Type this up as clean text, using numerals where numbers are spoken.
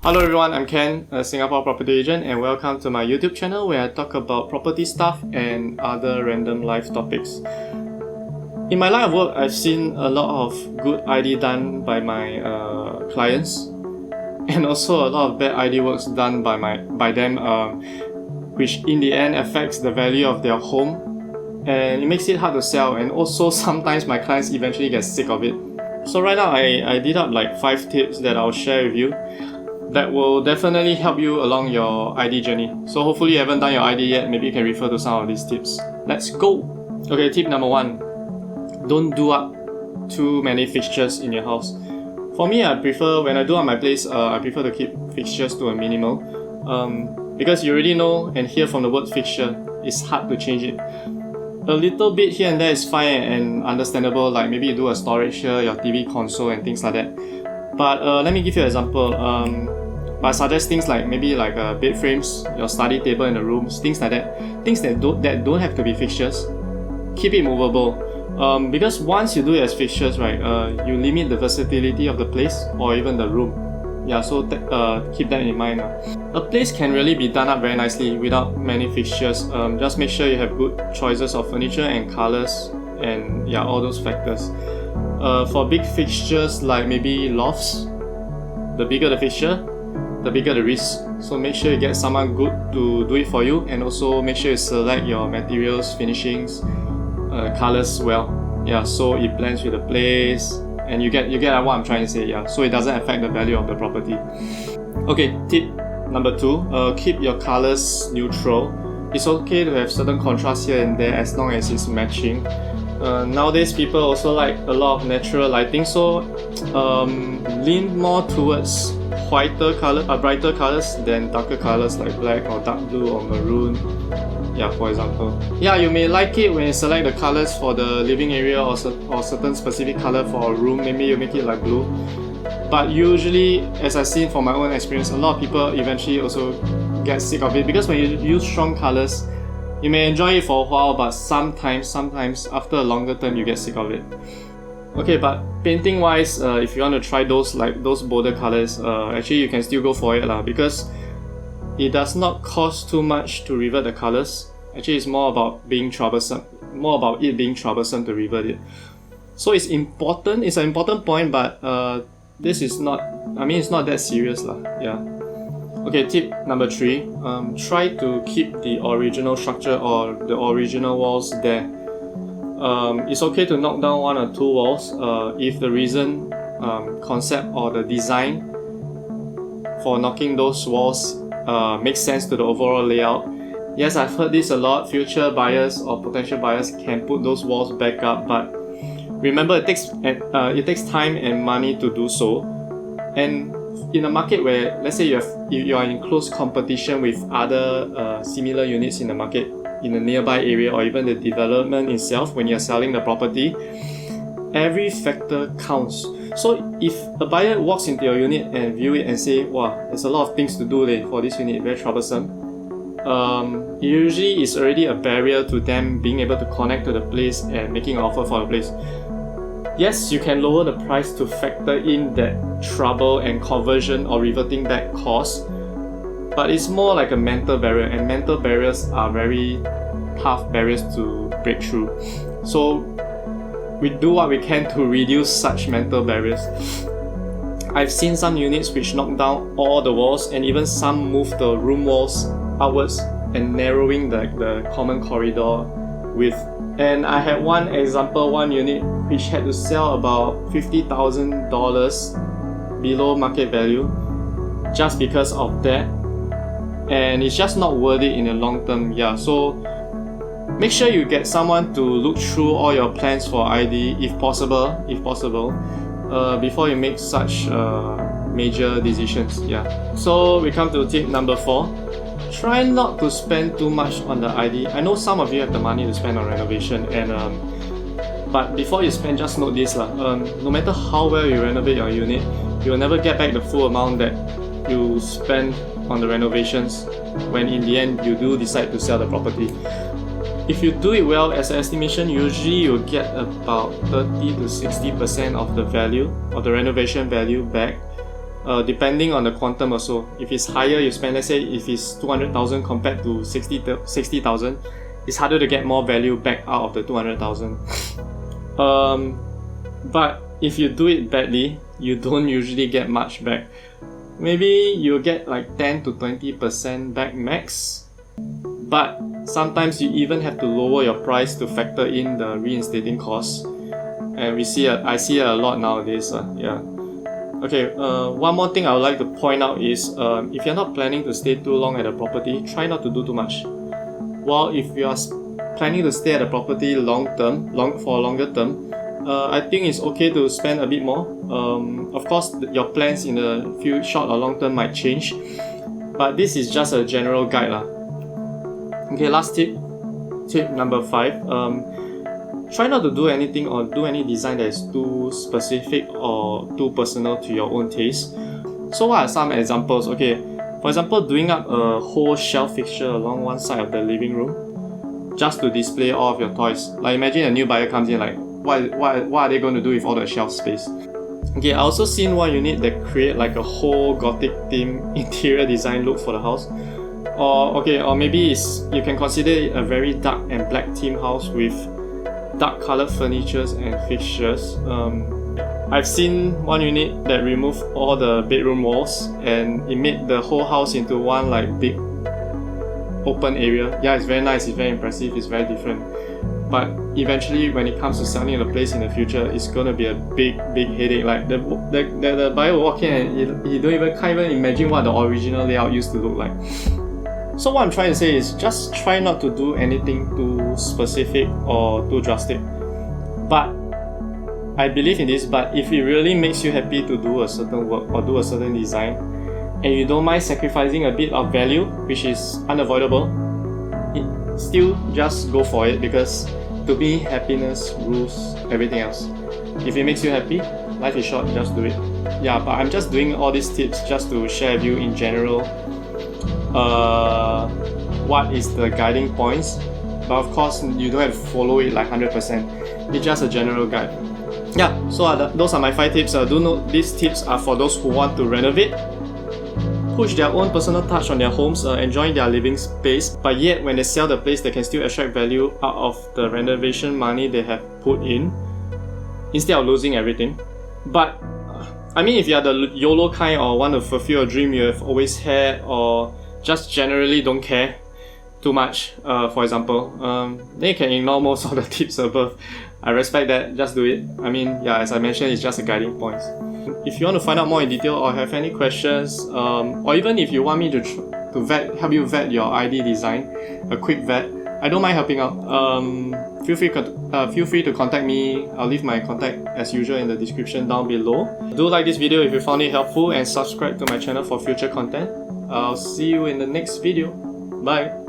Hello everyone, I'm Ken, a Singapore property agent, and welcome to my YouTube channel where I talk about property stuff and other random life topics. In my line of work, I've seen a lot of good ID done by my clients, and also a lot of bad ID works done by them, which in the end affects the value of their home, and it makes it hard to sell, and also sometimes my clients eventually get sick of it. So right now I did up like 5 tips that I'll share with you that will definitely help you along your ID journey. So hopefully you haven't done your ID yet, maybe you can refer to some of these tips. Let's go! Okay, tip number 1. Don't do up too many fixtures in your house. For me, I prefer, when I do up my place, I prefer to keep fixtures to a minimal. Because you already know and hear from the word fixture, it's hard to change it. A little bit here and there is fine and understandable, like maybe you do a storage here, your TV console and things like that. But let me give you an example. I suggest things like maybe like bed frames, your study table in the rooms, things like that. Things that don't have to be fixtures. Keep it movable. Because once you do it as fixtures, right, you limit the versatility of the place or even the room. Yeah, so keep that in mind. A place can really be done up very nicely without many fixtures. Just make sure you have good choices of furniture and colors and yeah, all those factors. For big fixtures like maybe lofts, the bigger the fixture, the bigger the risk. So make sure you get someone good to do it for you, and also make sure you select your materials, finishings, colors well. Yeah, so it blends with the place, and you get what I'm trying to say. Yeah, so it doesn't affect the value of the property. Okay, tip number 2. Keep your colors neutral. It's okay to have certain contrast here and there as long as it's matching. Nowadays people also like a lot of natural lighting, so lean more towards brighter colors than darker colors like black or dark blue or maroon. Yeah, for example. Yeah, you may like it when you select the colors for the living area or certain specific color for a room. Maybe you make it like blue. But usually, as I've seen from my own experience, a lot of people eventually also get sick of it, because when you use strong colors, you may enjoy it for a while, but sometimes after a longer term you get sick of it. Okay, but painting wise, if you want to try those bolder colors, actually you can still go for it because it does not cost too much to revert the colors. Actually, it's more about it being troublesome to revert it. So it's an important point, but this is not, it's not that serious yeah. Okay, tip number 3. Try to keep the original structure or the original walls there. It's okay to knock down 1 or 2 walls if the reason, concept or the design for knocking those walls makes sense to the overall layout. Yes, I've heard this a lot. Future buyers or potential buyers can put those walls back up, but remember it takes time and money to do so. And in a market where, let's say you are in close competition with other similar units in the market in the nearby area or even the development itself, when you're selling the property, every factor counts. So if a buyer walks into your unit and view it and say, wow, there's a lot of things to do for this unit, very troublesome, it usually is already a barrier to them being able to connect to the place and making an offer for the place. Yes, you can lower the price to factor in that trouble and conversion or reverting back cost, but it's more like a mental barrier, and mental barriers are very tough barriers to break through. So we do what we can to reduce such mental barriers. I've seen some units which knock down all the walls, and even some move the room walls outwards and narrowing the common corridor width. And I had one unit which had to sell about $50,000 below market value just because of that, and it's just not worth it in the long term. Yeah, so make sure you get someone to look through all your plans for ID if possible, before you make such major decisions. Yeah. So we come to tip number 4. Try not to spend too much on the ID. I know some of you have the money to spend on renovation, but before you spend, just note this no matter how well you renovate your unit, you will never get back the full amount that you spend on the renovations when in the end you do decide to sell the property. If you do it well, as an estimation, usually you'll get about 30 to 60% of the value of the renovation value back depending on the quantum also. If it's higher, you spend, let's say if it's 200,000 compared to 60,000, it's harder to get more value back out of the 200,000. But if you do it badly, you don't usually get much back. Maybe you'll get like 10 to 20% back max, but sometimes you even have to lower your price to factor in the reinstating costs. And I see it a lot nowadays. Okay, one more thing I would like to point out is if you're not planning to stay too long at a property, try not to do too much. While if you are planning to stay at a property for a longer term, I think it's okay to spend a bit more. Of course, your plans in the short or long term might change, but this is just a general guide lah. Okay, last tip number 5. Try not to do anything or do any design that is too specific or too personal to your own taste. So what are some examples? Okay, for example, doing up a whole shelf fixture along one side of the living room just to display all of your toys. Like imagine a new buyer comes in, like what are they going to do with all the shelf space? Okay, I also seen one unit that create like a whole gothic theme interior design look for the house. Or maybe you can consider it a very dark and black theme house with dark colored furnitures and fixtures. I've seen one unit that removed all the bedroom walls and it made the whole house into one like big open area. Yeah, it's very nice, it's very impressive, it's very different. But eventually, when it comes to selling the place in the future, it's gonna be a big headache. Like the buyer will walk in and you can't even imagine what the original layout used to look like. So what I'm trying to say is just try not to do anything too specific or too drastic. But I believe in this, but if it really makes you happy to do a certain work or do a certain design, and you don't mind sacrificing a bit of value, which is unavoidable, still just go for it, because to me, happiness rules everything else. If it makes you happy, life is short, just do it. Yeah, but I'm just doing all these tips just to share with you in general what is the guiding points. But of course, you don't have to follow it like 100%. It's just a general guide. Yeah, so those are my 5 tips. Do note these tips are for those who want to renovate, push their own personal touch on their homes, enjoying their living space, but yet when they sell the place, they can still extract value out of the renovation money they have put in, instead of losing everything. But I mean, if you are the YOLO kind or want to fulfill a dream you have always had, or just generally don't care too much, for example, then you can ignore most of the tips above. I respect that, just do it. I mean, yeah, as I mentioned, it's just a guiding point. If you want to find out more in detail or have any questions, or even if you want me to help you vet your ID design, a quick vet, I don't mind helping out. Feel free to contact me. I'll leave my contact as usual in the description down below. Do like this video if you found it helpful and subscribe to my channel for future content. I'll see you in the next video. Bye!